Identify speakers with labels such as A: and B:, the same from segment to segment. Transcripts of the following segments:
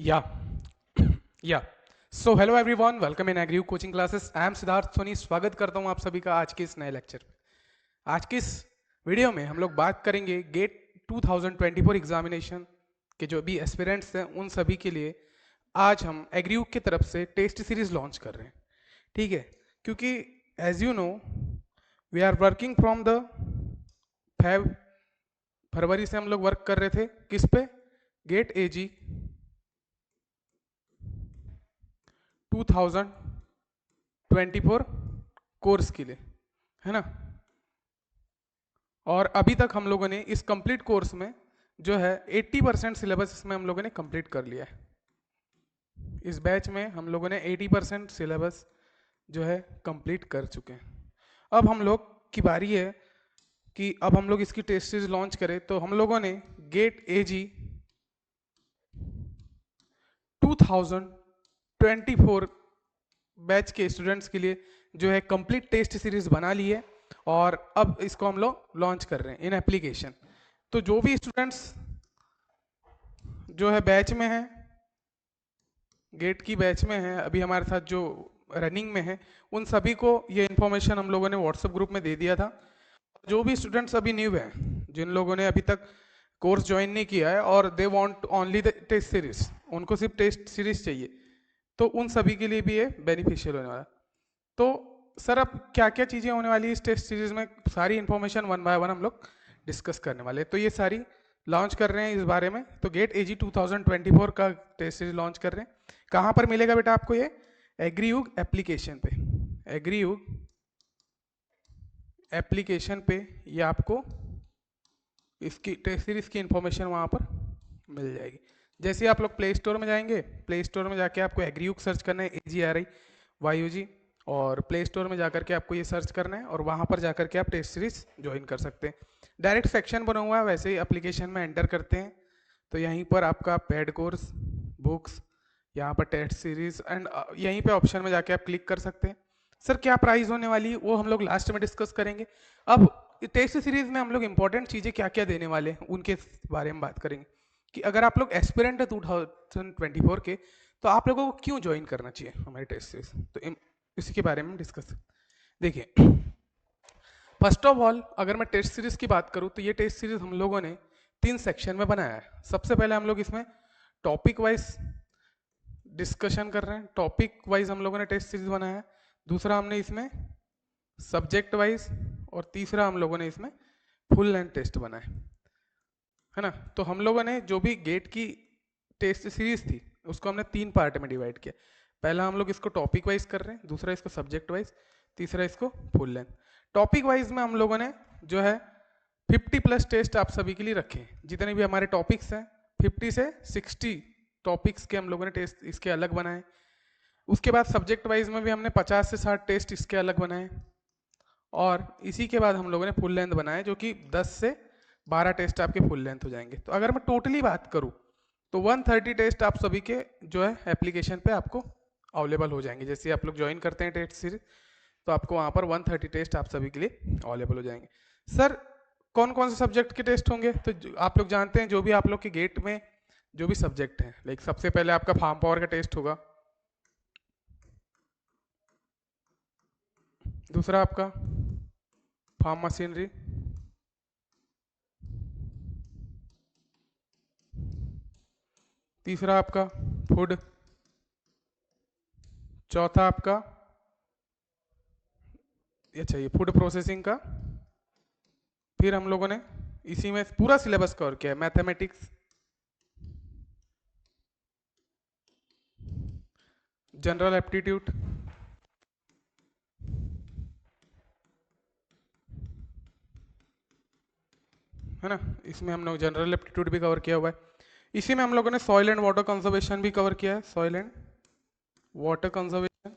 A: Yeah, yeah. So hello everyone, welcome in Agri coaching classes. I am Siddharth Soni. स्वागत करता हूं आप सभी का आज के इस नए लेक्चर में. आज के इस वीडियो में हम लोग बात करेंगे गेट 2024 एग्जामिनेशन के जो भी एस्पिरेंट्स हैं उन सभी के लिए आज हम एग्रीयूक की तरफ से टेस्ट सीरीज लॉन्च कर रहे हैं. ठीक है, क्योंकि as you know we are working from the फरवरी से हम लोग वर्क कर रहे थे किस पे, गेट एजी 2024 कोर्स के लिए, है ना. और अभी तक हम लोगों ने इस कंप्लीट कोर्स में जो है 80% सिलेबस इसमें हम लोगों ने कंप्लीट कर लिया है. इस बैच में हम लोगों ने 80% सिलेबस जो है कंप्लीट कर चुके हैं. अब हम लोग की बारी है कि अब हम लोग इसकी टेस्ट सीरीज लॉन्च करें. तो हम लोगों ने गेट एजी 2024 बैच के स्टूडेंट्स के लिए जो है कंप्लीट टेस्ट सीरीज बना ली है और अब इसको हम लोग लॉन्च कर रहे हैं इन एप्लीकेशन. तो जो भी स्टूडेंट्स जो है बैच में हैं, गेट की बैच में हैं, अभी हमारे साथ जो रनिंग में है, उन सभी को ये इन्फॉर्मेशन हम लोगों ने व्हाट्सएप ग्रुप में दे दिया था. जो भी स्टूडेंट्स अभी न्यू हैं, जिन लोगों ने अभी तक कोर्स ज्वाइन नहीं किया है और they want only the test series, उनको सिर्फ टेस्ट सीरीज चाहिए, तो उन सभी के लिए भी ये बेनिफिशियल होने वाला. तो सर अब क्या क्या चीज़ें होने वाली है इस टेस्ट सीरीज में, सारी इन्फॉर्मेशन वन बाय वन हम लोग डिस्कस करने वाले. तो ये सारी लॉन्च कर रहे हैं इस बारे में. तो गेट एजी 2024 का टेस्ट सीरीज लॉन्च कर रहे हैं. कहाँ पर मिलेगा बेटा आपको ये? एग्रीयूग एप्लीकेशन पे. एग्रीयूग एप्लीकेशन पे ये आपको इसकी टेस्ट सीरीज की इंफॉर्मेशन वहाँ पर मिल जाएगी. जैसे आप लोग प्ले स्टोर में जाएंगे, प्ले स्टोर में जाके आपको एग्रीयूग सर्च करना है, AGRIYUG, और प्ले स्टोर में जाकर के आपको ये सर्च करना है और वहाँ पर जाकर के आप टेस्ट सीरीज ज्वाइन कर सकते हैं. डायरेक्ट सेक्शन बना हुआ है, वैसे ही एप्लीकेशन में एंटर करते हैं तो यहीं पर आपका पेड कोर्स, बुक्स, यहाँ पर टेस्ट सीरीज एंड यहीं पे ऑप्शन में जाके आप क्लिक कर सकते हैं. सर क्या प्राइस होने वाली है वो हम लोग लास्ट में डिस्कस करेंगे. अब टेस्ट सीरीज में हम लोग इंपॉर्टेंट चीज़ें क्या क्या देने वाले हैं उनके बारे में बात करेंगे कि अगर आप लोग एस्पिरेंट है 2024 के, तो आप लोगों को क्यों ज्वाइन करना चाहिए हमारी टेस्ट सीरीज. तो इसी के बारे में डिस्कस. देखिए, फर्स्ट ऑफ ऑल अगर मैं टेस्ट सीरीज की बात करूं तो ये टेस्ट सीरीज हम लोगों ने 3 सेक्शन में बनाया है. सबसे पहले हम लोग इसमें टॉपिक वाइज डिस्कशन कर रहे हैं, टॉपिक वाइज हम लोगों ने टेस्ट सीरीज बनाया है. दूसरा हमने इसमें सब्जेक्ट वाइज, और तीसरा हम लोगों ने इसमें फुल लेंथ टेस्ट बनाया है ना. तो हम लोगों ने जो भी गेट की टेस्ट सीरीज थी उसको हमने 3 पार्ट में डिवाइड किया. पहला हम लोग इसको टॉपिक वाइज कर रहे हैं, दूसरा इसको सब्जेक्ट वाइज, तीसरा इसको फुल लेंथ. टॉपिक वाइज में हम लोगों ने जो है 50+ टेस्ट आप सभी के लिए रखे हैं. जितने भी हमारे टॉपिक्स हैं 50 से 60 टॉपिक्स के हम लोगों ने टेस्ट इसके अलग बनाए. उसके बाद सब्जेक्ट वाइज में भी हमने 50 से 60 टेस्ट इसके अलग बनाए, और इसी के बाद हम लोगों ने फुल लेंथ बनाए जो कि 10 से 12 टेस्ट आपके फुल लेंथ हो जाएंगे. तो अगर मैं टोटली बात करूं तो 130 टेस्ट आप सभी के जो है एप्लीकेशन पे आपको अवेलेबल हो जाएंगे. जैसे आप लोग ज्वाइन करते हैं टेस्ट सीरीज तो आपको वहाँ पर 130 टेस्ट आप सभी के लिए अवेलेबल हो जाएंगे. सर कौन कौन से सब्जेक्ट के टेस्ट होंगे? तो आप लोग जानते हैं जो भी आप लोग के गेट में जो भी सब्जेक्ट हैं, लाइक सबसे पहले आपका फार्म पावर का टेस्ट होगा, दूसरा आपका फार्म मशीनरी, तीसरा आपका फूड, चौथा आपका ये चाहिए फूड प्रोसेसिंग का. फिर हम लोगों ने इसी में पूरा सिलेबस कवर किया है, मैथमेटिक्स, जनरल एप्टीट्यूड, है ना. इसमें हम लोग जनरल एप्टीट्यूड भी कवर किया हुआ है. इसी में हम लोगों ने सॉइल एंड वाटर कंजर्वेशन भी कवर किया है, सॉइल एंड वाटर कंजर्वेशन,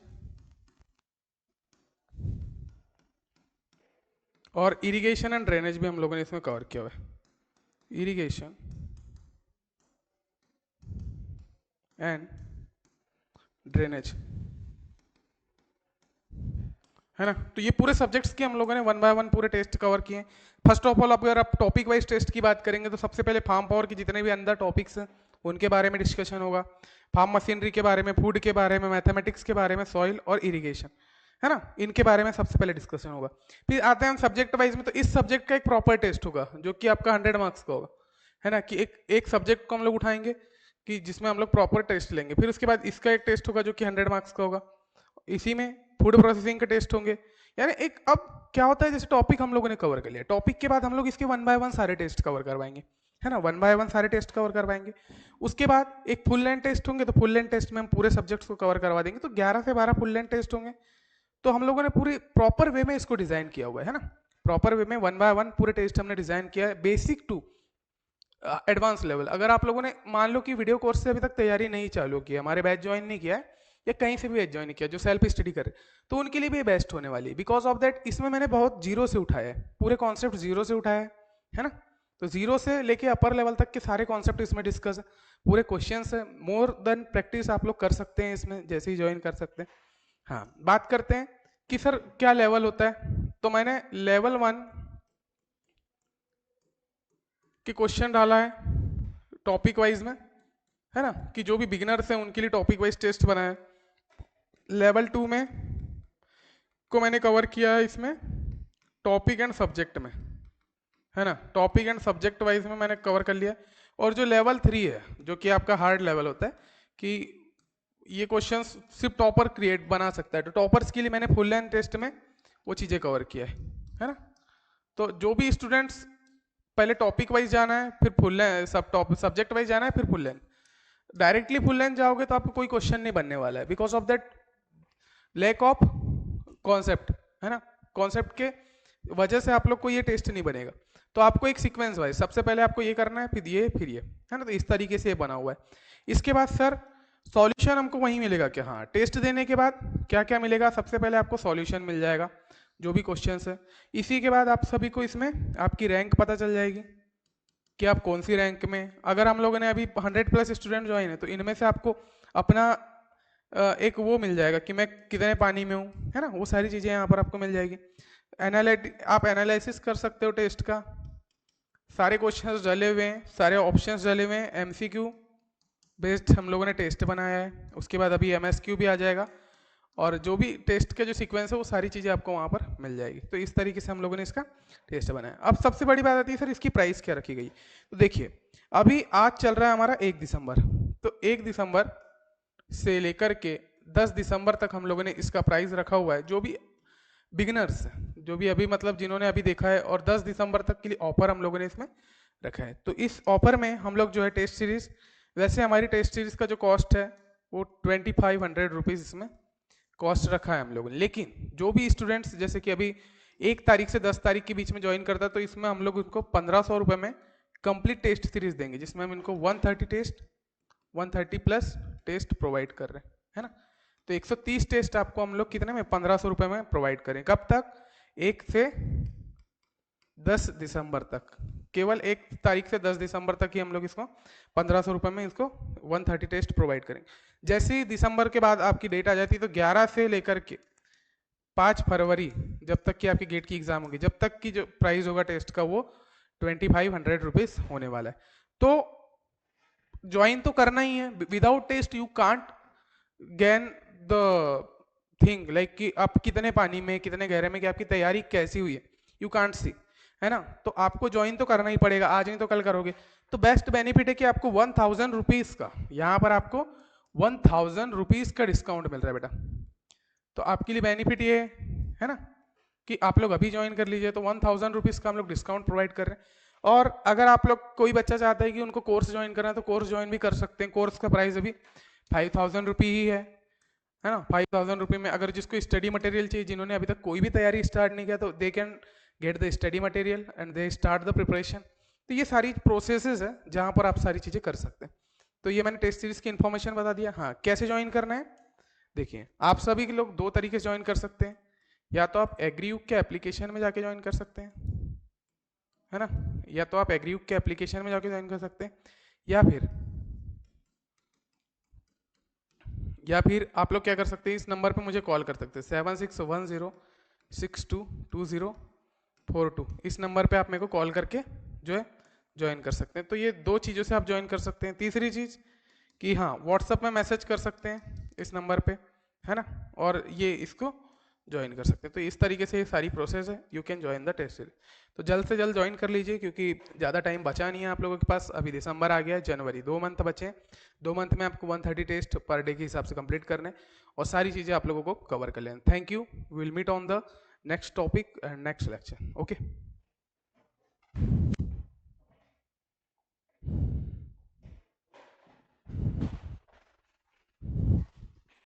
A: और इरिगेशन एंड ड्रेनेज भी हम लोगों ने इसमें कवर किया हुआ है. इरिगेशन एंड ड्रेनेज, है ना. तो ये पूरे सब्जेक्ट्स के हम लोगों ने 1 बाय 1 पूरे टेस्ट कवर किए हैं. फर्स्ट ऑफ ऑल अगर आप टॉपिक वाइज टेस्ट की बात करेंगे तो सबसे पहले फार्म पावर के जितने भी अंदर टॉपिक्स हैं उनके बारे में डिस्कशन होगा, फार्म मशीनरी के बारे में, फूड के बारे में, मैथमेटिक्स के बारे में, सॉइल और इरिगेशन, है ना, इनके बारे में सबसे पहले डिस्कशन होगा। फिर आते हैं हम सब्जेक्ट वाइज में, तो इस सब्जेक्ट का एक प्रॉपर टेस्ट होगा जो कि आपका 100 मार्क्स का होगा, है ना, कि एक सब्जेक्ट को हम लोग उठाएंगे कि जिसमें हम लोग प्रॉपर टेस्ट लेंगे। फिर उसके बाद इसका एक टेस्ट होगा जो कि 100 मार्क्स का होगा। इसी में फूड प्रोसेसिंग के टेस्ट होंगे। यानी एक अब क्या होता है, जैसे टॉपिक हम लोगों ने कवर कर लिया, टॉपिक के बाद हम लोग इसके 1 बाय 1 सारे टेस्ट कवर करवाएंगे, है ना, 1 बाय 1 सारे टेस्ट कवर करवाएंगे। उसके बाद एक फुल लेंथ टेस्ट होंगे, तो फुल लेंथ टेस्ट में हम पूरे सब्जेक्ट्स को कवर करवा देंगे। तो 11 से 12 फुल लेंथ टेस्ट होंगे। तो हम लोगों ने पूरी प्रॉपर वे में इसको डिजाइन किया हुआ है ना, प्रॉपर वे में 1 बाय 1 पूरे टेस्ट हमने डिजाइन किया है, बेसिक टू एडवांस लेवल। अगर आप लोगों ने मान लो कि वीडियो कोर्स से अभी तक तैयारी नहीं चालू की है, हमारे बैच ज्वाइन नहीं किया है, या कहीं से भी बैच ज्वाइन किया, जो सेल्फ स्टडी करे, तो उनके लिए भी बेस्ट होने वाली है। बिकॉज ऑफ दैट इसमें मैंने बहुत जीरो से उठाया है, पूरे कॉन्सेप्ट जीरो से उठाया है ना। तो जीरो से लेके अपर लेवल तक के सारे कॉन्सेप्ट इसमें डिस्कस है, पूरे क्वेश्चंस है। मोर देन प्रैक्टिस आप लोग कर सकते हैं इसमें, जैसे ही ज्वाइन कर सकते हैं। हाँ, बात करते हैं कि सर क्या लेवल होता है। तो मैंने लेवल 1 के क्वेश्चन डाला है टॉपिक वाइज में, है ना, कि जो भी बिगिनर्स हैं उनके लिए टॉपिक वाइज टेस्ट बनाया है। लेवल 2 में को मैंने कवर किया है इसमें टॉपिक एंड सब्जेक्ट में, है ना, टॉपिक एंड सब्जेक्ट वाइज में मैंने कवर कर लिया। और जो लेवल 3 है, जो कि आपका हार्ड लेवल होता है, कि ये क्वेश्चंस सिर्फ टॉपर क्रिएट बना सकता है, तो टॉपर्स के लिए मैंने फुल लेंथ टेस्ट में वो चीज़ें कवर किया है ना। तो जो भी स्टूडेंट्स पहले टॉपिक वाइज जाना है, फिर फुल लेंथ, सब्जेक्ट वाइज जाना है, फिर full length, directly full length जाओगे तो आपको कोई क्वेश्चन नहीं बनने वाला है, because of that lack of concept, है ना, कॉन्सेप्ट के वजह से आप लोग को ये टेस्ट नहीं बनेगा। तो आपको एक सीक्वेंस वाइज सबसे पहले आपको ये करना है, फिर ये, फिर ये, है ना, तो इस तरीके से ये बना हुआ है। इसके बाद सर सॉल्यूशन हमको वहीं मिलेगा क्या? हाँ, टेस्ट देने के बाद क्या क्या मिलेगा, सबसे पहले आपको सॉल्यूशन मिल जाएगा जो भी क्वेश्चंस है। इसी के बाद आप सभी को इसमें आपकी रैंक पता चल जाएगी कि आप कौन सी रैंक में। अगर हम लोगों ने अभी 100+ स्टूडेंट ज्वाइन है, तो इनमें से आपको अपना एक वो मिल जाएगा कि मैं कितने पानी में हूँ, है ना, वो सारी चीज़ें यहाँ पर आपको मिल जाएगी। आप एनालिसिस कर सकते हो टेस्ट का, सारे क्वेश्चंस डले हुए हैं, सारे ऑप्शंस डले हुए हैं, एमसीक्यू बेस्ड हम लोगों ने टेस्ट बनाया है। उसके बाद अभी एमएसक्यू भी आ जाएगा, और जो भी टेस्ट के जो सीक्वेंस है वो सारी चीज़ें आपको वहाँ पर मिल जाएगी। तो इस तरीके से हम लोगों ने इसका टेस्ट बनाया। अब सबसे बड़ी बात आती है सर इसकी प्राइस क्या रखी गई। तो देखिए अभी आज चल रहा है हमारा 1 दिसंबर, तो 1 दिसंबर से लेकर के 10 दिसंबर तक हम लोगों ने इसका प्राइस रखा हुआ है। जो भी बिगिनर्स, जो भी अभी मतलब जिन्होंने अभी देखा है, और 10 दिसंबर तक के लिए ऑफर हम लोगों ने इसमें रखा है। तो इस ऑफर में हम लोग जो है टेस्ट सीरीज, वैसे हमारी टेस्ट सीरीज का जो कॉस्ट है वो 2500 रुपीज़ इसमें कॉस्ट रखा है हम लोगों ने। लेकिन जो भी स्टूडेंट्स जैसे कि अभी 1 तारीख से 10 तारीख के बीच में ज्वाइन करता है, तो इसमें हम लोग उनको 1500 रुपये में कंप्लीट टेस्ट सीरीज देंगे, जिसमें हम इनको 130+ टेस्ट प्रोवाइड कर रहे हैं, है ना। तो 130 टेस्ट आपको हम लोग कितने में, 1500 रुपये में प्रोवाइड करें। कब तक? 1 से 10 दिसंबर तक, केवल 1 तारीख से 10 दिसंबर तक ही हम लोग इसको 1500 रुपये में इसको 130 टेस्ट प्रोवाइड करेंगे। जैसे ही दिसंबर के बाद आपकी डेट आ जाती है, तो 11 से लेकर के 5 फरवरी जब तक कि आपकी गेट की एग्जाम होगी, जब तक की जो प्राइस होगा टेस्ट का वो 2500 रुपीज़ होने वाला है। तो ज्वाइन तो करना ही है, without test you can't gain the thing, like कि आप कितने पानी में, कितने गहरे में, कि आपकी तैयारी कैसी हुई है, यू कांट सी, है ना। तो आपको ज्वाइन तो करना ही पड़ेगा, आज नहीं तो कल करोगे। तो बेस्ट बेनिफिट है कि आपको 1000 रुपीज़ का, यहाँ पर आपको 1000 रुपीज़ का डिस्काउंट मिल रहा है बेटा। तो आपके लिए बेनिफिट ये है ना कि आप लोग अभी ज्वाइन कर लीजिए, तो 1000 रुपीज़ का हम लोग डिस्काउंट प्रोवाइड कर रहे हैं। और अगर आप लोग, कोई बच्चा चाहता है कि उनको कोर्स ज्वाइन करना है, तो कोर्स ज्वाइन भी कर सकते हैं। कोर्स का प्राइस अभी 5000 रुपये ही है ना। 5000 रुपये में अगर जिसको स्टडी मटेरियल चाहिए, जिन्होंने अभी तक कोई भी तैयारी स्टार्ट नहीं किया, तो they can get the study material and they start the preparation. तो ये सारी प्रोसेसेस है जहाँ पर आप सारी चीज़ें कर सकते हैं। तो ये मैंने टेस्ट सीरीज की इन्फॉर्मेशन बता दिया। हाँ, कैसे ज्वाइन करना है, देखिए आप सभी के लोग 2 तरीके से ज्वाइन कर सकते हैं। या तो आप एग्रीयुग के एप्लीकेशन में जाके ज्वाइन कर सकते हैं, है ना, या तो आप एग्रीयुग के एप्लीकेशन में जाके ज्वाइन कर सकते हैं, या फिर आप लोग क्या कर सकते हैं, इस नंबर पे मुझे कॉल कर सकते हैं 7610622042। इस नंबर पे आप मेरे को कॉल करके जो है ज्वाइन कर सकते हैं। तो ये 2 चीज़ों से आप ज्वाइन कर सकते हैं। तीसरी चीज़ कि हाँ, व्हाट्सअप में मैसेज कर सकते हैं इस नंबर पे, है ना, और ये इसको ज्वाइन कर सकते हैं। तो इस तरीके से ये सारी प्रोसेस है, you can join the test series. तो जल्द से जल्द ज्वाइन कर लीजिए, क्योंकि ज़्यादा टाइम बचा नहीं है आप लोगों के पास। अभी दिसंबर आ गया है, जनवरी, 2 मंथ बचे हैं। 2 मंथ में आपको 130 टेस्ट पर डे के हिसाब से कंप्लीट करने और सारी चीज़ें आप लोगों को कवर कर लेना। Thank you, will meet on the next topic and next lecture. Okay.